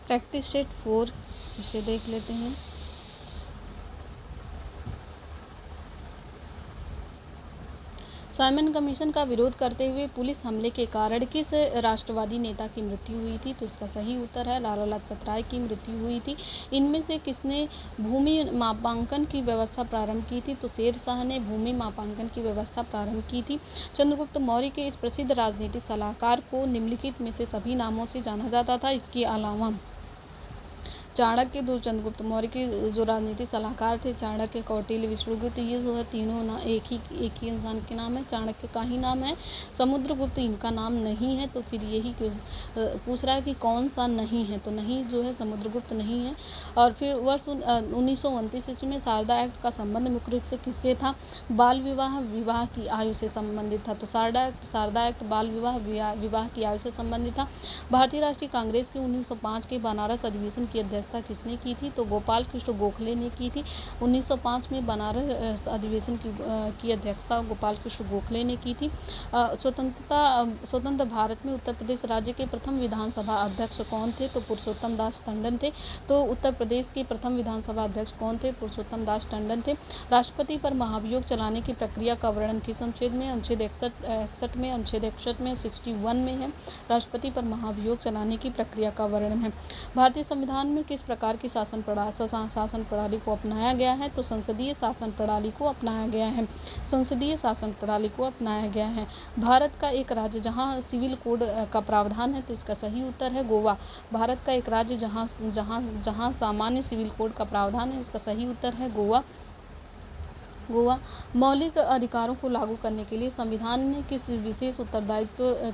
Practice set 4 इसे देख लेते हैं। साइमन कमीशन का विरोध करते हुए पुलिस हमले के कारण किस राष्ट्रवादी नेता की मृत्यु हुई थी? तो इसका सही उत्तर है लाला लाजपत राय की मृत्यु हुई थी। इनमें से किसने भूमि मापांकन की व्यवस्था प्रारंभ की थी? तो शेर शाह ने भूमि मापांकन की व्यवस्था प्रारंभ की थी। चंद्रगुप्त मौर्य के इस प्रसिद्ध राजनीतिक सलाहकार को निम्नलिखित में से सभी नामों से जाना जाता था। इसके अलावा चाणक्य, जो चंद्रगुप्त मौर्य के जो राजनीतिक सलाहकार थे, चाणक्य, कौटिल्य, विष्णुगुप्त, ये जो है तीनों ना एक ही इंसान के नाम है। चाणक्य का ही नाम है, समुद्रगुप्त इनका नाम नहीं है। तो फिर यही पूछ रहा है कि कौन सा नहीं है, तो नहीं जो है समुद्रगुप्त नहीं है। और फिर वर्ष 1929 ईस्वी में शारदा एक्ट का संबंध मुख्य रूप से किससे था? बाल विवाह विवाह की आयु से संबंधित था। तो शारदा एक्ट बाल विवाह की आयु से संबंधित था। भारतीय राष्ट्रीय कांग्रेस के 1905 के बनारस अधिवेशन की अध्यक्षता किसने की थी? तो गोपाल कृष्ण गोखले ने की थी। 1905 में बनारस अधिवेशन की अध्यक्षता गोपाल कृष्ण गोखले ने की थी। स्वतंत्र भारत में उत्तर प्रदेश राज्य के प्रथम विधानसभा अध्यक्ष कौन थे? तो पुरुषोत्तम दास टंडन थे। तो उत्तर प्रदेश के प्रथम विधानसभा अध्यक्ष कौन थे? पुरुषोत्तम दास टंडन थे। राष्ट्रपति पर महाभियोग चलाने की प्रक्रिया का वर्णन किस अनुच्छेद में? अनुच्छेद 61 में, अनुच्छेद 61 में, 61 में है। राष्ट्रपति पर महाभियोग चलाने की प्रक्रिया का वर्णन है। भारतीय संविधान में किस प्रकार की शासन प्रणाली को अपनाया गया है? तो संसदीय शासन प्रणाली को अपनाया गया है। संसदीय शासन प्रणाली को अपनाया गया है। भारत का एक राज्य जहां सिविल कोड का प्रावधान है, तो इसका सही उत्तर है गोवा। भारत का एक राज्य जहां सामान्य सिविल कोड का प्रावधान है, इसका सही उत्तर है गोवा। मौलिक अधिकारों को लागू करने के लिए संविधान ने किसी विशेष उत्तरदायित्व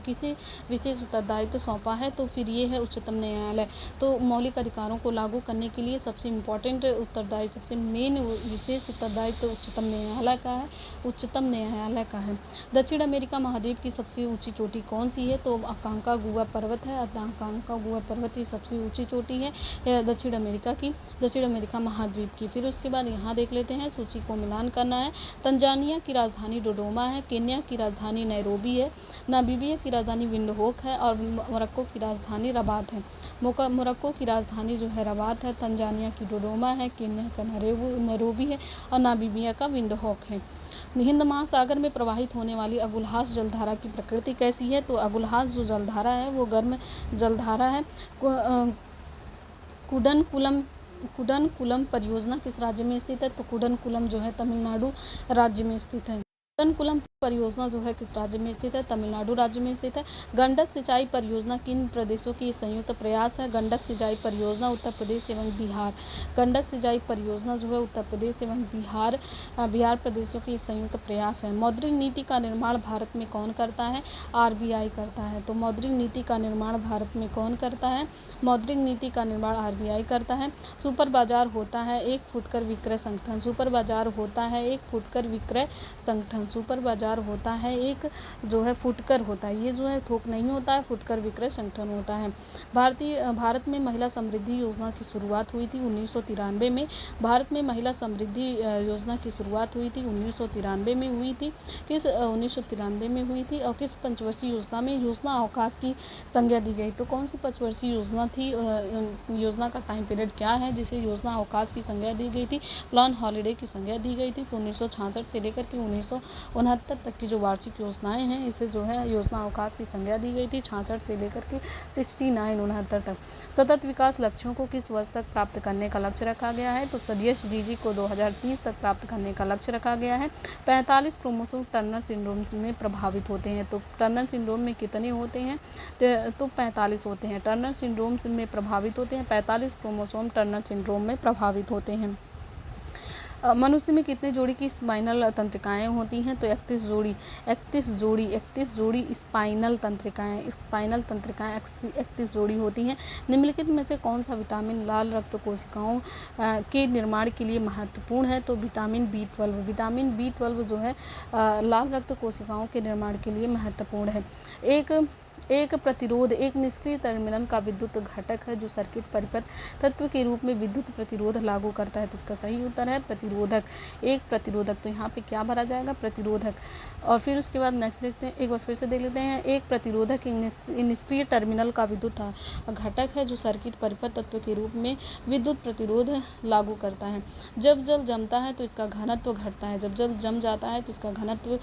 सौंपा है? तो फिर ये है उच्चतम न्यायालय। तो मौलिक अधिकारों को लागू करने के लिए सबसे इम्पोर्टेंट उत्तरदायित्व, सबसे मेन विशेष उत्तरदायित्व उच्चतम न्यायालय का है। दक्षिण अमेरिका महाद्वीप की सबसे ऊंची चोटी कौन सी है? तो अकांकागुआ पर्वत है। अकांकागुआ पर्वत की सबसे ऊंची चोटी है दक्षिण अमेरिका महाद्वीप की। फिर उसके बाद यहाँ देख लेते हैं, सूची को मिलान करना है। तंजानिया की राजधानी डोडोमा है। केन्या की राजधानी नैरोबी है। नामीबिया की राजधानी विंडहोक है। और मोरक्को की राजधानी रबात है। मोरक्को की राजधानी जो है रबात है। तंजानिया की डोडोमा है। केन्या का नैरोबी है। और नामीबिया का विंडहोक है। हिंद महासागर में प्रवाहित होने वाली अगुलहास जलधारा की प्रकृति कैसी है? तो अगुलहास जो जलधारा है वो गर्म जलधारा है। कुडनकुलम परियोजना किस राज्य में स्थित है? तो कुडनकुलम जो है तमिलनाडु राज्य में स्थित है। कुडनकुलम परियोजना जो है किस राज्य में स्थित है? तमिलनाडु राज्य में स्थित है। गंडक सिंचाई परियोजना किन प्रदेशों की संयुक्त प्रयास है? गंडक सिंचाई परियोजना उत्तर प्रदेश एवं बिहार। गंडक सिंचाई परियोजना जो है उत्तर प्रदेश एवं बिहार प्रदेशों की एक संयुक्त प्रयास है। मौद्रिक नीति का निर्माण भारत में कौन करता है? RBI करता है। तो मौद्रिक नीति का निर्माण भारत में कौन करता है? मौद्रिक नीति का निर्माण RBI करता है। सुपर बाजार होता है एक फुटकर विक्रय संगठन। सुपर बाजार होता है एक फुटकर विक्रय संगठन। सुपर बाजार होता है एक जो है फुटकर होता है, ये जो है थोक नहीं होता है, फुटकर विक्रय संगठन होता है। भारत में महिला समृद्धि योजना की शुरुआत हुई थी 1993 में। भारत में महिला समृद्धि योजना की शुरुआत हुई थी 1993 में हुई थी। 1993 में हुई थी। और किस पंचवर्षीय योजना में योजना अवकाश की संज्ञा दी गई? तो कौन सी पंचवर्षीय योजना थी? योजना का टाइम पीरियड क्या है जिसे योजना अवकाश की संज्ञा दी गई थी? प्लान हॉलिडे की संज्ञा दी गई थी। तो 1966 से लेकर के 1969 तक की जो वार्षिक योजनाएं हैं, इसे जो है योजना अवकाश की संज्ञा दी गई थी 66 से लेकर के 69 तक। सतत विकास लक्ष्यों को किस वर्ष तक प्राप्त करने का लक्ष्य रखा गया है? तो SDG को 2030 तक प्राप्त करने का लक्ष्य रखा गया है। 45 क्रोमोसोम टर्नर सिंड्रोम में प्रभावित होते हैं। तो टर्नर सिंड्रोम में कितने होते हैं? तो 45 होते हैं। टर्नर सिंड्रोम में प्रभावित होते हैं 45 क्रोमोसोम टर्नर सिंड्रोम में प्रभावित होते हैं। मनुष्य में कितने जोड़ी की स्पाइनल तंत्रिकाएं होती हैं? तो 31 जोड़ी स्पाइनल तंत्रिकाएं 31 जोड़ी होती हैं। निम्नलिखित में से कौन सा विटामिन लाल रक्त कोशिकाओं के निर्माण के लिए महत्वपूर्ण है? तो विटामिन B12 जो है लाल रक्त कोशिकाओं के निर्माण के लिए महत्वपूर्ण है। एक प्रतिरोध एक निष्क्रिय टर्मिनल का विद्युत घटक है जो सर्किट परिपथ तत्व के रूप में विद्युत प्रतिरोध लागू करता है। तो इसका सही उत्तर है प्रतिरोधक। एक प्रतिरोधक, तो यहाँ पे क्या भरा जाएगा? प्रतिरोधक। और फिर उसके बाद नेक्स्ट देखते हैं, एक बार फिर से देख लेते हैं। एक प्रतिरोधक निष्क्रिय टर्मिनल का विद्युत घटक है जो सर्किट परिपथ तत्व के रूप में विद्युत प्रतिरोध लागू करता है। जब जल जमता है तो इसका घनत्व घटता है। जब जल जम जाता है तो इसका घनत्व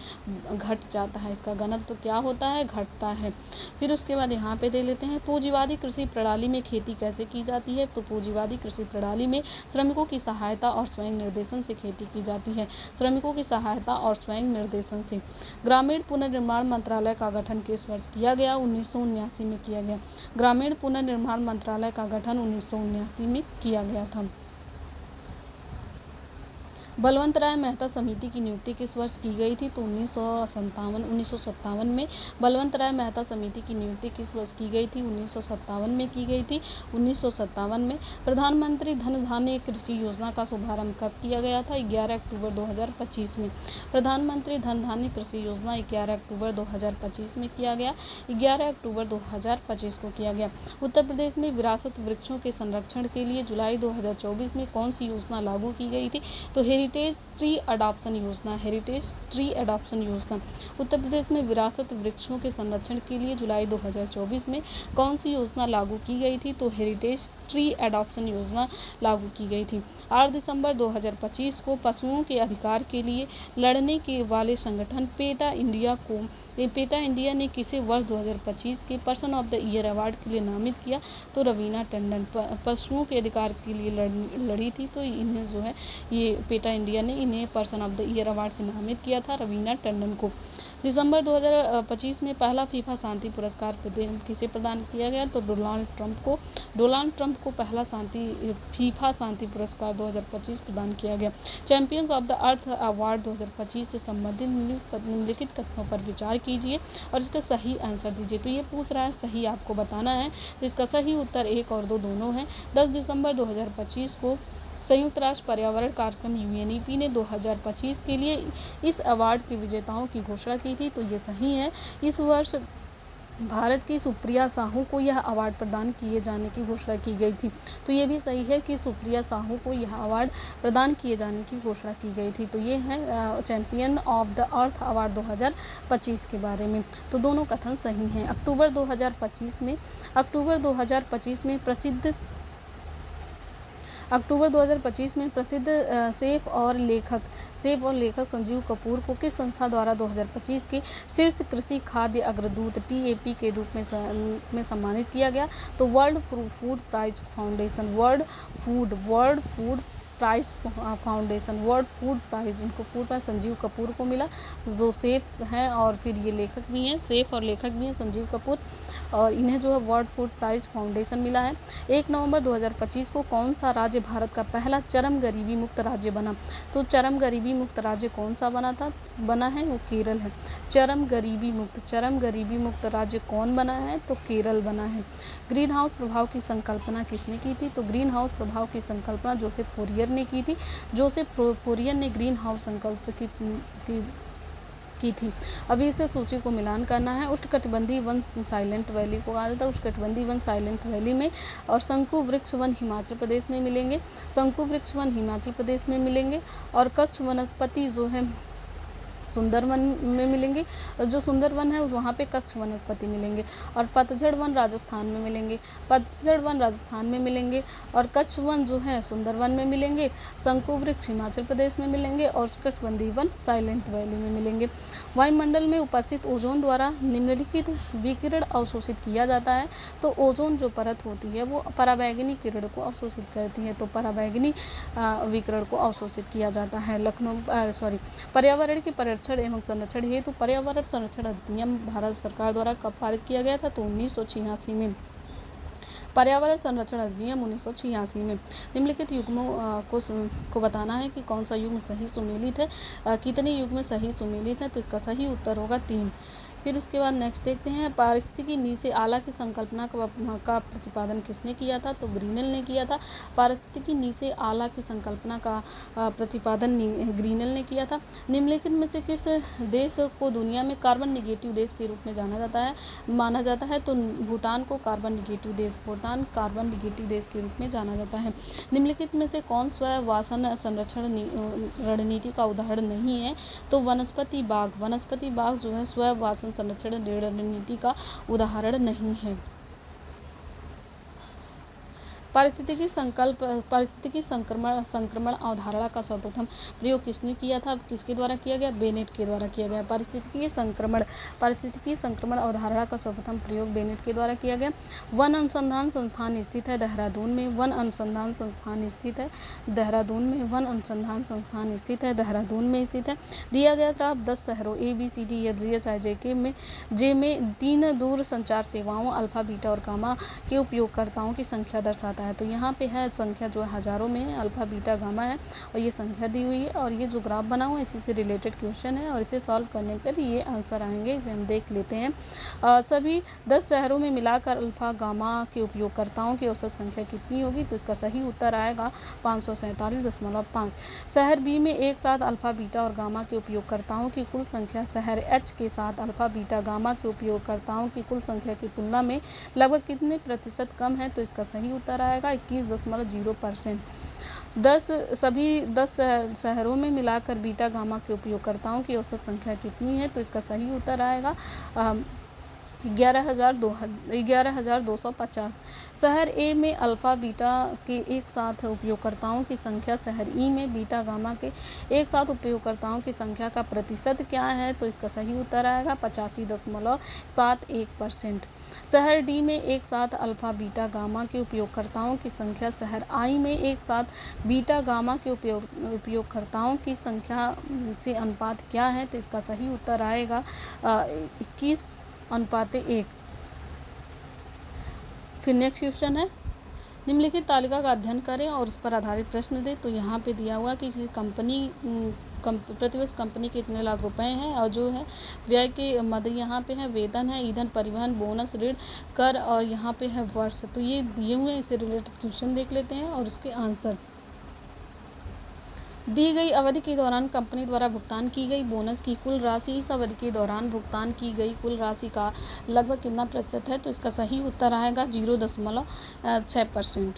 घट जाता है। इसका घनत्व क्या होता है? घटता है। फिर उसके बाद यहाँ पे दे लेते हैं, पूंजीवादी कृषि प्रणाली में खेती कैसे की जाती है? तो पूंजीवादी कृषि प्रणाली में श्रमिकों की सहायता और स्वयं निर्देशन से खेती की जाती है। श्रमिकों की सहायता और स्वयं निर्देशन से। ग्रामीण पुनर्निर्माण मंत्रालय का गठन किस वर्ष किया गया? 1979 में किया गया। ग्रामीण पुनर्निर्माण मंत्रालय का गठन 1979 में किया गया था। बलवंत राय मेहता समिति की नियुक्ति किस वर्ष की गई थी? तो 1957 में बलवंत राय मेहता समिति की नियुक्ति किस वर्ष की गई थी? 1957 में की गई थी। 1957 में। प्रधानमंत्री धन धान्य कृषि योजना का शुभारंभ कब किया गया था? 11 अक्टूबर 2025 में। प्रधानमंत्री धन धान्य कृषि योजना 11 अक्टूबर 2025 में किया गया। 11 अक्टूबर 2025 को किया गया। उत्तर प्रदेश में विरासत वृक्षों के संरक्षण के लिए जुलाई 2024 में कौन सी योजना लागू की गई थी? तो हेरिटेज ट्री अडॉप्शन योजना। हेरिटेज ट्री अडॉप्शन योजना। उत्तर प्रदेश में विरासत वृक्षों के संरक्षण के लिए जुलाई 2024 में कौन सी योजना लागू की गई थी? तो हेरिटेज ट्री अडॉप्शन योजना लागू की गई थी। 8 दिसंबर 2025 को पशुओं के अधिकार के लिए लड़ने के वाले संगठन पेटा इंडिया ने किसे वर्ष 2025 के person of the year award के लिए नामित किया? तो रवीना टंडन पशुओं के अधिकार के लिए लड़ी थी, तो इन्हें जो है ये पेटा इंडिया ने इन्हें person of the year award से नामित किया था, रवीना टंडन को। दिसंबर 2025 में पहला फीफा शांति पुरस्कार किसे प्रदान किया गया? तो डोनाल्ड ट्रंप को पहला फीफा शांति पुरस्कार 2025 प्रदान किया गया। Champions of the earth award 2025 से संबंधित निम्नलिखित कथनों पर विचार कीजिए और इसका सही आंसर दीजिए। तो ये पूछ रहा है, सही आपको बताना है। तो इसका सही उत्तर 1 और 2 दोनों है। 10 दिसंबर 2025 को संयुक्त राष्ट्र पर्यावरण कार्यक्रम यूएनईपी ने 2025 के लिए इस अवार्ड के विजेताओं की घोषणा की थी। तो ये सही है। इस वर्ष भारत की सुप्रिया साहू को यह अवार्ड प्रदान किए जाने की घोषणा की गई थी। तो ये भी सही है कि सुप्रिया साहू को यह अवार्ड प्रदान किए जाने की घोषणा की गई थी। तो ये है champion of the earth award 2025 के बारे में। तो दोनों कथन सही हैं। अक्टूबर 2025 में प्रसिद्ध सेफ और लेखक संजीव कपूर को किस संस्था द्वारा 2025 के शीर्ष कृषि खाद्य अग्रदूत TAP के रूप में सम्मानित किया गया? तो world food prize foundation. World food prize इनको फूड प्राइज संजीव कपूर को मिला, जो सेफ हैं और फिर ये लेखक भी हैं, सेफ और लेखक भी हैं संजीव कपूर, और इन्हें जो है वर्ल्ड फूड प्राइज फाउंडेशन मिला है। 1 नवंबर 2025 को कौन सा राज्य भारत का पहला चरम गरीबी मुक्त राज्य बना? तो चरम गरीबी मुक्त राज्य कौन सा बना है? वो केरल है। चरम गरीबी मुक्त राज्य कौन बना है? तो केरल बना है। ग्रीन हाउस प्रभाव की संकल्पना किसने की थी? तो ग्रीन हाउस प्रभाव की संकल्पना जोसेफ फोरियर ने की थी। जोसेफ फोरियर ने ग्रीन हाउस संकल्प की थी। अभी इसे सूची को मिलान करना है। उष्णकटिबंधीय वन साइलेंट वैली को कहा जाता है, उष्णकटिबंधीय वन साइलेंट वैली में, और शंकु वृक्ष वन हिमाचल प्रदेश में मिलेंगे, और कच्छ वनस्पति जो है सुंदरवन में मिलेंगे। जो सुंदरवन है वहाँ पे कच्छ वनस्पति मिलेंगे, और पतझड़ वन राजस्थान में मिलेंगे, और कच्छ वन जो है सुंदरवन में मिलेंगे, शंकु वृक्ष हिमाचल प्रदेश में मिलेंगे, और उष्णकटिबंधीय वन साइलेंट वैली में मिलेंगे। वायुमंडल में उपस्थित ओजोन द्वारा निम्नलिखित विकिरण अवशोषित किया जाता है। तो ओजोन जो परत होती है वो पराबैंगनी किरण को अवशोषित करती है, तो पराबैंगनी विकिरण को अवशोषित किया जाता है। पर्यावरण के संरक्षण एवं संरक्षण हेतु पर्यावरण संरक्षण अधिनियम भारत सरकार द्वारा कब पारित किया गया था? तो 1986 में। पर्यावरण संरक्षण अधिनियम 1986 में निम्नलिखित युग्मों को बताना है कि कौन सा युग्म सही सुमेलित है, कितने युग्म सही सुमेलित है। तो इसका सही उत्तर होगा 3। फिर उसके बाद नेक्स्ट देखते हैं, पारिस्थितिकी नीति से आला की संकल्पना का प्रतिपादन किसने किया था। तो ग्रीनल ने किया था। पारिस्थितिकी नीति से आला की संकल्पना का प्रतिपादन ग्रीनल ने किया था। निम्नलिखित में से किस देश को दुनिया में कार्बन निगेटिव देश के रूप में माना जाता है। तो भूटान को कार्बन निगेटिव देश के रूप में जाना जाता है। निम्नलिखित में से कौन स्ववासन संरक्षण रणनीति का उदाहरण नहीं है। तो वनस्पति बाग जो है स्ववासन संरक्षण रणनीति का उदाहरण नहीं है। पारिस्थितिकी संक्रमण अवधारणा का सर्वप्रथम प्रयोग किसने किया था, किसके द्वारा किया गया, बेनेट के द्वारा किया गया। पारिस्थितिकी संक्रमण अवधारणा का सर्वप्रथम प्रयोग बेनेट के द्वारा किया गया। वन अनुसंधान संस्थान स्थित है देहरादून में। वन अनुसंधान संस्थान स्थित है देहरादून में स्थित है। दिया गया ग्राफ 10 शहरों ABCDEFGHIJK में 3 दूर संचार सेवाओं अल्फा, बीटा और गामा के उपयोगकर्ताओं की संख्या दर्शाता है। तो यहाँ पे है संख्या जो हजारों में है, अल्फा, बीटा, गामा है और ये संख्या दी हुई है। और ये जो ग्राफ बना हुआ है इसी से रिलेटेड क्वेश्चन है और इसे सॉल्व करने पर ये आंसर आएंगे। इसे हम देख लेते हैं। सभी 10 शहरों में मिलाकर अल्फा, गामा के उपयोगकर्ताओं की औसत संख्या कितनी होगी। तो इसका सही उत्तर आएगा 547.5। शहर बी में एक साथ अल्फा, बीटा और गामा के उपयोगकर्ताओं की कुल संख्या शहर एच के साथ अल्फा, बीटा, गामा के उपयोगकर्ताओं की कुल संख्या की तुलना में लगभग कितने प्रतिशत कम है। तो इसका सही उत्तर आएगा 21.0%। सभी 10 शहरों में मिलाकर बीटा, गामा के उपयोगकर्ताओं की औसत संख्या कितनी है। तो इसका सही उत्तर आएगा 11,250। शहर ए में अल्फा, बीटा के एक साथ उपयोगकर्ताओं की संख्या शहर ई में बीटा, गामा के एक साथ उपयोगकर्ताओं की संख्या का प्रतिशत क्या है। तो इसका सही उत्तर आएगा 85.71%। शहर डी में एक साथ अल्फा, बीटा, गामा के उपयोगकर्ताओं की संख्या शहर आई में एक साथ बीटा, गामा के उपयोगकर्ताओं की संख्या से अनुपात क्या है। तो इसका सही उत्तर आएगा 21:1। फिर नेक्स्ट क्वेश्चन है, निम्नलिखित तालिका का अध्ययन करें और उस पर आधारित प्रश्न दें। तो यहाँ पे दिया हुआ कि किसी प्रतिवर्ष कंपनी के इतने लाख रुपए हैं और जो है व्यय के मद यहाँ पे है, वेतन है, ईंधन, परिवहन, बोनस, ऋण, कर और यहाँ पे है वर्ष। तो ये दिए हुए इससे रिलेटेड क्वेश्चन देख लेते हैं और उसके आंसर। दी गई अवधि के दौरान कंपनी द्वारा भुगतान की गई बोनस की कुल राशि इस अवधि के दौरान भुगतान की गई कुल राशि का लगभग कितना प्रतिशत है। तो इसका सही उत्तर आएगा 0.6%।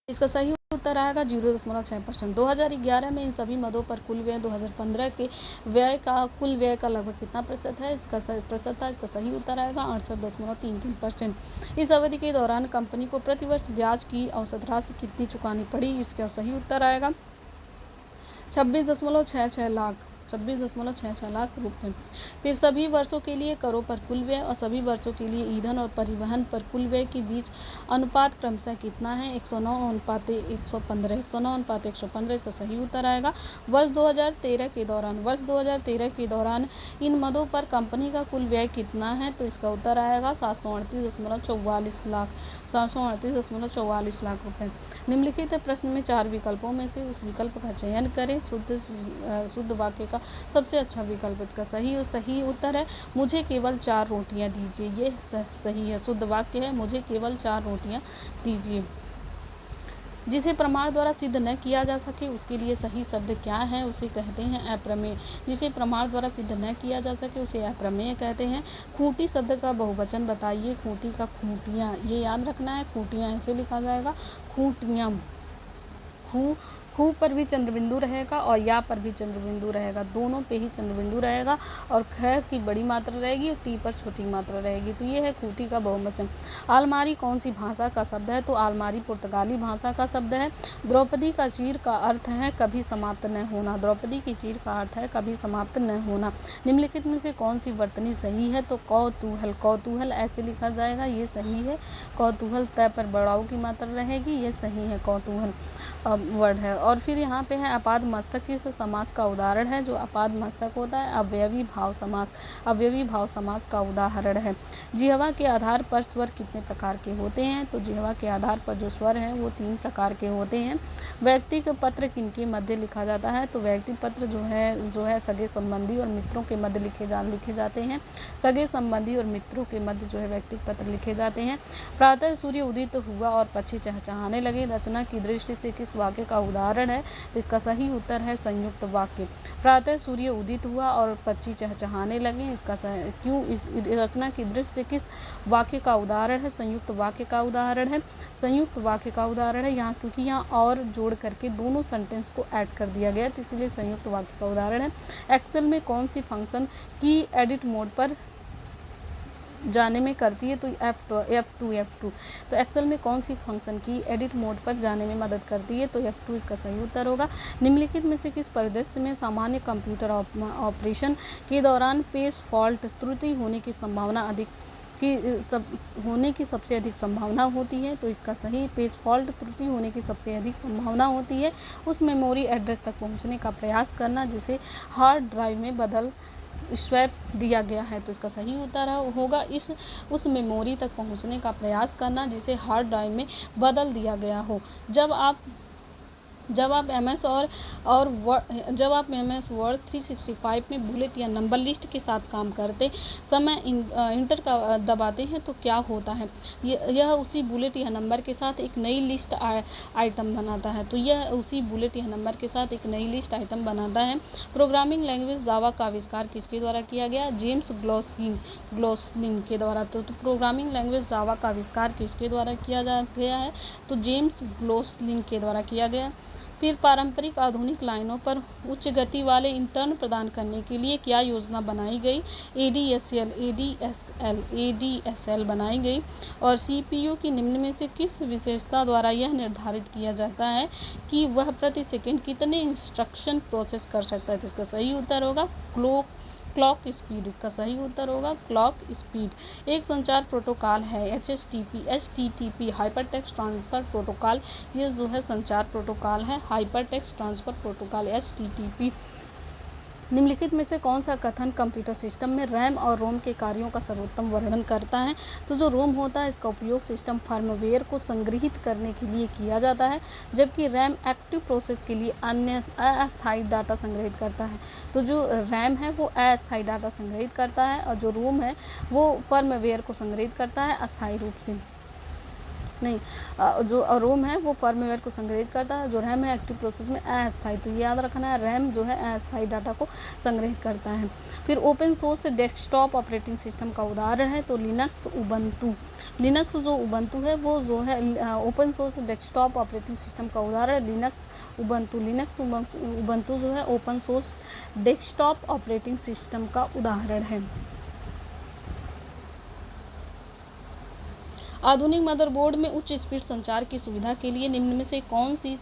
इसका सही उत्तर आएगा 0.6%। 2011 में इन सभी मदों पर कुल व्यय 2015 के कुल व्यय का लगभग कितना प्रतिशत है। इसका सही उत्तर आएगा 68.33%। इस अवधि के दौरान कंपनी को प्रतिवर्ष ब्याज की औसत राशि कितनी चुकानी पड़ी। इसका सही उत्तर आएगा 26.66 लाख रुपए। फिर सभी वर्षों के लिए करों पर कुल व्यय और सभी वर्षों के लिए ईंधन और परिवहन पर कुल व्यय के बीच अनुपात क्रमशः कितना है। 109:115 इसका सही उत्तर आएगा। वर्ष 2013 के दौरान इन मदों पर कंपनी का कुल व्यय कितना है। तो इसका उत्तर आएगा 738.44 लाख रुपए। निम्नलिखित प्रश्न में 4 विकल्पों में से उस विकल्प का चयन करें। शुद्ध वाक्य का सबसे अच्छा विकल्प इसका सही उत्तर है मुझे केवल 4 रोटियां दीजिए। ये सही है, शुद्ध वाक्य है मुझे केवल 4 रोटियां दीजिए। जिसे प्रमाण द्वारा सिद्ध न किया जा सके उसके लिए सही शब्द क्या है, उसे कहते हैं अप्रमेय। जिसे प्रमाण द्वारा सिद्ध न किया जा सके उसे अप्रमेय कहते हैं। खूंटी शब्द का बहुवचन बताइए। खूंटी का खूंटियाँ, ये याद रखना है, खूंटियाँ ऐसे लिखा जाएगा, खूंटियाँ। खू पर भी चंद्रबिंदु रहेगा और या पर भी चंद्रबिंदु रहेगा, दोनों पे ही चंद्रबिंदु रहेगा और ख की बड़ी मात्रा रहेगी और टी पर छोटी मात्रा रहेगी। तो ये है खूंटी का बहुवचन। आलमारी कौन सी भाषा का शब्द है। तो आलमारी पुर्तगाली भाषा का शब्द है। द्रौपदी का चीर का अर्थ है कभी समाप्त न होना। द्रौपदी की चीर का अर्थ है कभी समाप्त न होना। निम्नलिखित में से कौन सी वर्तनी सही है। तो कौतूहल ऐसे लिखा जाएगा, ये सही है। कौतूहल तय पर बड़ाऊ की मात्रा रहेगी, ये सही है, कौतूहल वर्ड है। और फिर यहाँ पे है अपाद मस्तक, किस समास का उदाहरण है? जो अपाद मस्तक होता है अवयवी भाव समास, अवयवी भाव समास का उदाहरण है। जिह्वा के आधार पर स्वर कितने प्रकार के होते हैं? तो जिह्वा के आधार पर जो स्वर हैं वो 3 प्रकार के होते हैं। व्यक्तिगत पत्र किनके मध्य लिखा जाता है? तो व्यक्ति पत्र जो है सगे संबंधी और मित्रों के मध्य लिखे जाते हैं। सगे संबंधी और मित्रों के मध्य जो है व्यक्तिगत पत्र लिखे जाते हैं। प्रातः सूर्य उदित हुआ और पक्षी चहचहाने लगे, रचना की दृष्टि से किस वाक्य का उदाहरण है? तो इसका सही उत्तर है संयुक्त वाक्य। प्रातः सूर्य उदित हुआ और पक्षी चहचहाने लगे, इसका क्यों इस रचना की दृष्टि से किस वाक्य का उदाहरण है? संयुक्त वाक्य का उदाहरण है। संयुक्त वाक्य का उदाहरण है यहाँ, क्योंकि यहाँ और जोड़ करके दोनों सेंटेंस को ऐड कर दिया गया, तो इसलिए संयुक्त वाक्य का उदाहरण है। एक्सेल में कौन सी फंक्शन की एडिट मोड पर जाने में करती है? तो F2। तो एक्सेल में कौन सी फंक्शन की एडिट मोड पर जाने में मदद करती है? तो F2 इसका सही उत्तर होगा। निम्नलिखित में से किस परिदृश्य में सामान्य कंप्यूटर ऑपरेशन के दौरान पेज फॉल्ट त्रुटि होने की सबसे अधिक संभावना होती है? तो इसका सही पेज फॉल्ट त्रुटि होने की सबसे अधिक संभावना होती है उस मेमोरी एड्रेस तक पहुंचने का प्रयास करना जिसे हार्ड ड्राइव में बदल स्वैप दिया गया है। तो इसका सही उत्तर होगा उस मेमोरी तक पहुंचने का प्रयास करना जिसे हार्ड ड्राइव में बदल दिया गया हो। जब आप MS वर्ड 365 में बुलेट या नंबर लिस्ट के साथ काम करते समय इंटर का दबाते हैं तो क्या होता है? यह उसी बुलेट या नंबर के साथ एक नई लिस्ट आइटम बनाता है। तो यह उसी बुलेट या नंबर के साथ एक नई लिस्ट आइटम बनाता है। प्रोग्रामिंग लैंग्वेज जावा का आविष्कार किसके द्वारा किया गया? जेम्स ग्लोसलिन के द्वारा। तो प्रोग्रामिंग लैंग्वेज जावा का आविष्कार किसके द्वारा किया गया है? तो जेम्स ग्लोसलिन के द्वारा किया गया। फिर पारंपरिक आधुनिक लाइनों पर उच्च गति वाले इंटर्न प्रदान करने के लिए क्या योजना बनाई गई? ADSL बनाई गई। और CPU की निम्न में से किस विशेषता द्वारा यह निर्धारित किया जाता है कि वह प्रति सेकंड कितने इंस्ट्रक्शन प्रोसेस कर सकता है? तो इसका सही उत्तर होगा क्लॉक स्पीड। इसका सही उत्तर होगा क्लॉक स्पीड। एक संचार प्रोटोकॉल है HTTP हाइपरटेक्स्ट ट्रांसफर प्रोटोकॉल। ये जो है संचार प्रोटोकॉल है हाइपरटेक्स्ट ट्रांसफर प्रोटोकॉल HTTP। निम्नलिखित में से कौन सा कथन कंप्यूटर सिस्टम में रैम और रोम के कार्यों का सर्वोत्तम वर्णन करता है? तो जो रोम होता है इसका उपयोग सिस्टम फर्मवेयर को संग्रहित करने के लिए किया जाता है, जबकि रैम एक्टिव प्रोसेस के लिए अन्य अस्थायी डाटा संग्रहित करता है। तो जो रैम है वो अस्थायी डाटा संग्रहित करता है और जो रोम है वो फर्मवेयर को संग्रहित करता है अस्थायी रूप से। जो रोम है वो फर्मवेयर को संग्रहित करता है, जो रैम है एक्टिव प्रोसेस में अस्थायी। तो ये याद रखना है, रैम जो है अस्थायी डाटा को संग्रहित करता है। फिर open source desktop operating system का उदाहरण है तो लिनक्स जो उबंटू है वो जो है open source desktop operating system का उदाहरण लिनक्स उबंटू जो है open source desktop operating system का उदाहरण है। आधुनिक मदरबोर्ड में उच्च स्पीड संचार की सुविधा के लिए निम्न में से कौन सी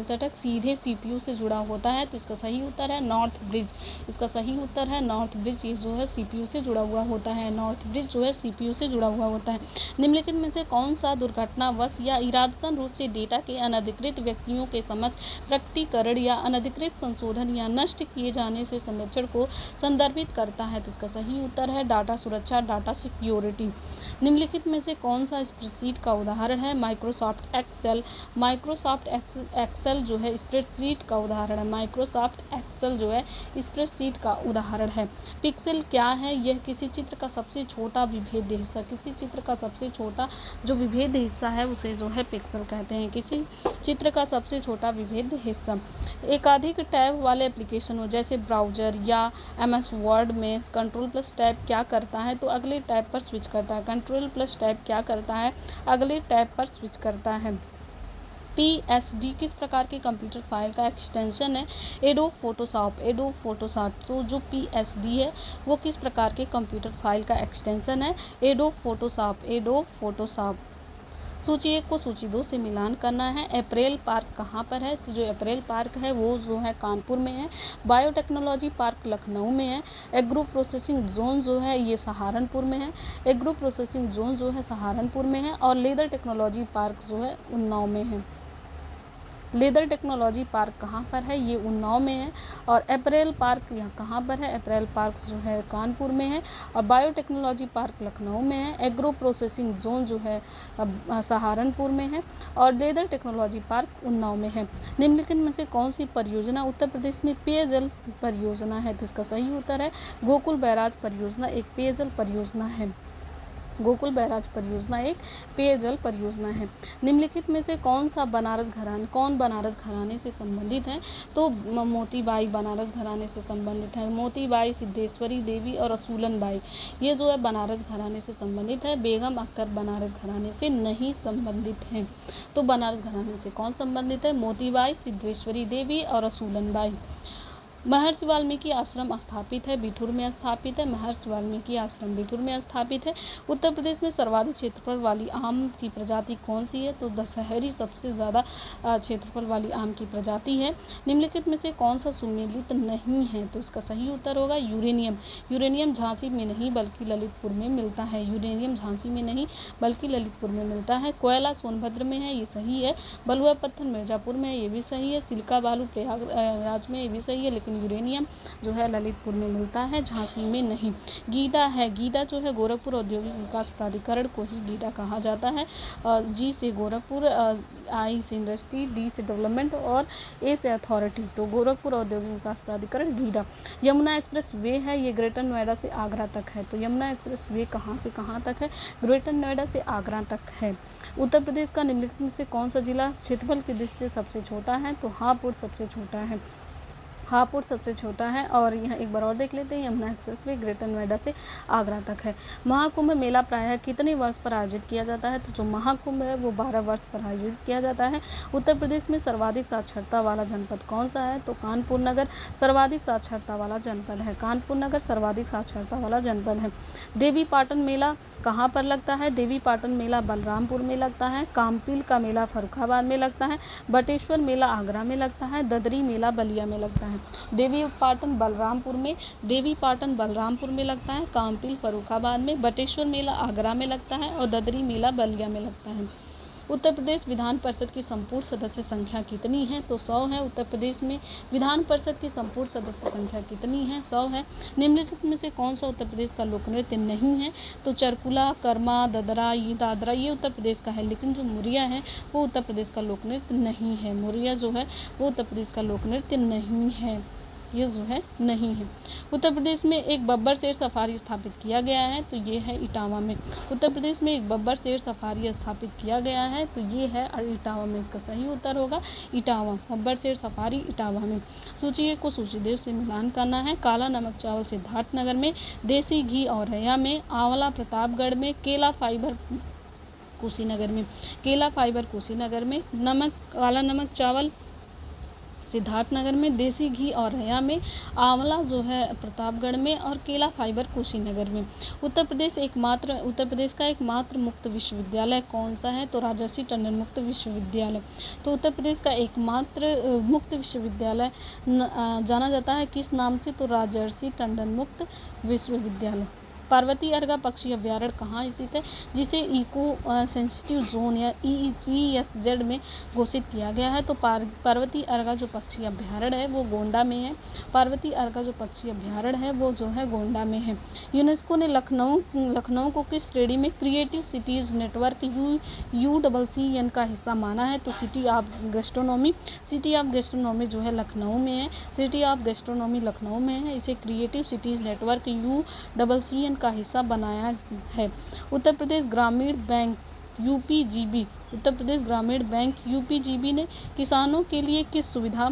चटक सीधे CPU से जुड़ा होता है? तो इसका सही उत्तर है नॉर्थ ब्रिज। इसका सही उत्तर है नॉर्थ ब्रिज। ये जो है CPU से जुड़ा हुआ होता है। नॉर्थ ब्रिज जो है CPU से जुड़ा हुआ होता है। निम्नलिखित में से कौन सा दुर्घटनावश या इरादतन रूप से डेटा के अनधिकृत व्यक्तियों के समक्ष प्रकटीकरण या अनधिकृत संशोधन या नष्ट किए जाने से संरक्षण को संदर्भित करता है? तो इसका सही उत्तर है डाटा सुरक्षा, डाटा सिक्योरिटी। निम्नलिखित में से कौन सा स्प्रेडशीट का उदाहरण है? माइक्रोसॉफ्ट एक्सेल जो है स्प्रेडशीट का उदाहरण है। माइक्रोसॉफ्ट एक्सेल जो है स्प्रेडशीट का उदाहरण है। पिक्सेल क्या है? यह किसी चित्र का सबसे छोटा विभेद्य हिस्सा, किसी चित्र का सबसे छोटा जो विभेद्य हिस्सा है उसे जो है पिक्सेल कहते हैं, किसी चित्र का सबसे छोटा विभेद्य हिस्सा। एकाधिक टैब वाले एप्लीकेशन हो जैसे ब्राउजर या MS वर्ड में Ctrl+Tab क्या करता है? तो अगले टैब पर स्विच करता है। Ctrl+Tab क्या करता है? अगले टैब पर स्विच करता है। PSD किस प्रकार के कंप्यूटर फाइल का एक्सटेंशन है? Adobe Photoshop. तो जो PSD है वो किस प्रकार के कंप्यूटर फाइल का एक्सटेंशन है? Adobe Photoshop. सूची 1 को सूची 2 से मिलान करना है। अप्रैल पार्क कहाँ पर है? तो जो अप्रैल पार्क है वो जो है कानपुर में है। बायोटेक्नोलॉजी पार्क लखनऊ में है। एग्रो प्रोसेसिंग जोन जो है ये सहारनपुर में है। और लेदर टेक्नोलॉजी पार्क जो है उन्नाव में है। लेदर टेक्नोलॉजी पार्क कहाँ पर है, ये उन्नाव में है। और अप्रैल पार्क यहाँ कहाँ पर है, अप्रैल पार्क जो है कानपुर में है। और बायोटेक्नोलॉजी पार्क लखनऊ में है। एग्रो प्रोसेसिंग जोन जो है सहारनपुर में है। और लेदर टेक्नोलॉजी पार्क उन्नाव में है। निम्नलिखित में से कौन सी परियोजना उत्तर प्रदेश में पेयजल परियोजना है, तो इसका सही उत्तर है गोकुल बैराज परियोजना एक पेयजल परियोजना है। गोकुल बैराज परियोजना एक पेयजल परियोजना है। निम्नलिखित में से कौन बनारस घराने से संबंधित है, तो मोतीबाई बनारस घराने से संबंधित है। मोतीबाई, सिद्धेश्वरी देवी और असूलन बाई, ये जो है बनारस घराने से संबंधित है। बेगम अख्तर बनारस घराने से नहीं संबंधित हैं। तो बनारस घराने से कौन संबंधित है, मोतीबाई, सिद्धेश्वरी देवी और असूलन बाई। महर्षि वाल्मीकि आश्रम स्थापित है बिठूर में स्थापित है। महर्षि वाल्मीकि आश्रम बिठूर में स्थापित है। उत्तर प्रदेश में सर्वाधिक क्षेत्रफल वाली आम की प्रजाति कौन सी है, तो दशहरी सबसे ज़्यादा क्षेत्रफल वाली आम की प्रजाति है। निम्नलिखित में से कौन सा सुमेलित नहीं है, तो इसका सही उत्तर होगा यूरेनियम। यूरेनियम झांसी में नहीं बल्कि ललितपुर में मिलता है। यूरेनियम झांसी में नहीं बल्कि ललितपुर में मिलता है। कोयला सोनभद्र में है, ये सही है। बलुआ पत्थर मिर्जापुर में है, ये भी सही है। सिलिका बालू प्रयागराज में, ये भी सही है। लेकिन यूरेनियम जो है ललितपुर में मिलता है, झांसी में नहीं। गीडा है, गीडा जो है गोरखपुर औद्योगिक विकास प्राधिकरण को ही गीडा कहा जाता है। जी से गोरखपुर, आई से इंडस्ट्री, डी से डेवलपमेंट और ए से अथॉरिटी, तो गोरखपुर औद्योगिक विकास प्राधिकरण गीडा। यमुना एक्सप्रेस वे है, ये ग्रेटर नोएडा से आगरा तक है। तो यमुना एक्सप्रेस वे कहाँ से कहाँ तक है, ग्रेटर नोएडा से आगरा तक है। उत्तर प्रदेश का निम्नलिखित में से कौन सा जिला क्षेत्रफल की दृष्टि से सबसे छोटा है, तो हापुड़ सबसे छोटा है। हापुड़ सबसे छोटा है। और यहाँ एक बार और देख लेते हैं, Yamuna express way greater Noida से आगरा तक है। महाकुंभ मेला प्रायः कितने वर्ष पर आयोजित किया जाता है, तो जो महाकुंभ है वो 12 वर्ष पर आयोजित किया जाता है। उत्तर प्रदेश में सर्वाधिक साक्षरता वाला जनपद कौन सा है, तो कानपुर नगर सर्वाधिक साक्षरता वाला जनपद है। कानपुर नगर सर्वाधिक साक्षरता वाला जनपद है। देवी पाटन मेला कहाँ पर लगता है, देवी पाटन मेला बलरामपुर में लगता है। काम्पील का मेला फर्रुखाबाद में लगता है। बटेश्वर मेला आगरा में लगता है। ददरी मेला बलिया में लगता है। देवी पाटन बलरामपुर में लगता है। काम्पील फर्रुखाबाद में, बटेश्वर मेला आगरा में लगता है और ददरी मेला बलिया में लगता है। उत्तर प्रदेश विधान परिषद की संपूर्ण सदस्य संख्या कितनी है, तो 100 है। उत्तर प्रदेश में विधान परिषद की संपूर्ण सदस्य संख्या कितनी है, 100 है। निम्नलिखित में से कौन सा उत्तर प्रदेश का लोक नृत्य नहीं है, तो चरकुला, कर्मा, दादरा ये उत्तर प्रदेश का है। लेकिन जो मुरिया है वो उत्तर प्रदेश का लोक नृत्य नहीं है। मुरिया जो है वो उत्तर प्रदेश का लोक नृत्य नहीं है, ये जो है नहीं है। उत्तर प्रदेश में एक बब्बर शेर सफारी स्थापित किया गया है, तो ये है इटावा में। उत्तर प्रदेश में एक बब्बर शेर सफारी स्थापित किया गया है, तो ये है इटावा में। इसका सही उत्तर होगा इटावा, बब्बर शेर सफारी इटावा में। सूची को सूचीदेव से मिलान करना है। काला नमक चावल सिद्धार्थनगर में, देसी घी औरैया में, आंवला प्रतापगढ़ में, केला फाइबर कुशीनगर में। केला फाइबर कुशीनगर में, काला नमक चावल सिद्धार्थनगर में, देसी घी औरैया में, आंवला जो है प्रतापगढ़ में और केला फाइबर कुशीनगर में। उत्तर प्रदेश का एकमात्र मुक्त विश्वविद्यालय कौन सा है, तो राजर्षि टंडन मुक्त विश्वविद्यालय। तो उत्तर प्रदेश का एकमात्र मुक्त विश्वविद्यालय जाना जाता है किस नाम से, तो राजर्षि टंडन मुक्त विश्वविद्यालय। पार्वती अर्गा पक्षी अभ्यारण्य कहाँ स्थित है, जिसे इको सेंसिटिव जोन या EEZ में घोषित किया गया है। तो पार्वती अर्गा जो पक्षी अभ्यारण्य है वो गोंडा में है। पार्वती अर्गा जो पक्षी अभ्यारण्य है वो जो है गोंडा में है। यूनेस्को ने लखनऊ को किस श्रेणी में क्रिएटिव सिटीज़ नेटवर्क UCCN का हिस्सा माना है, तो सिटी ऑफ गैस्ट्रोनॉमी जो है लखनऊ में है। सिटी ऑफ गैस्ट्रोनॉमी लखनऊ में है। इसे क्रिएटिव सिटीज़ नेटवर्क UCCN का हिस्सा बनाया है। उत्तर प्रदेश ग्रामीण बैंक UPGB ने किसानों के लिए किस सुविधा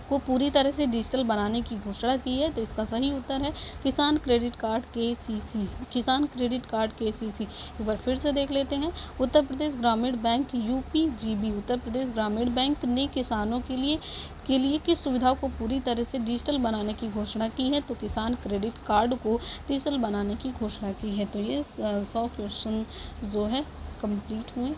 को पूरी तरह से डिजिटल बनाने की घोषणा की है, तो इसका सही उत्तर है किसान क्रेडिट कार्ड KCC। एक बार फिर से देख लेते हैं। उत्तर प्रदेश ग्रामीण बैंक UPGB, उत्तर प्रदेश ग्रामीण बैंक ने किसानों के लिए किस सुविधा को पूरी तरह से डिजिटल बनाने की घोषणा की है, तो किसान क्रेडिट कार्ड को डिजिटल बनाने की घोषणा की है। तो ये 100 क्वेश्चन जो है कंप्लीट हुए।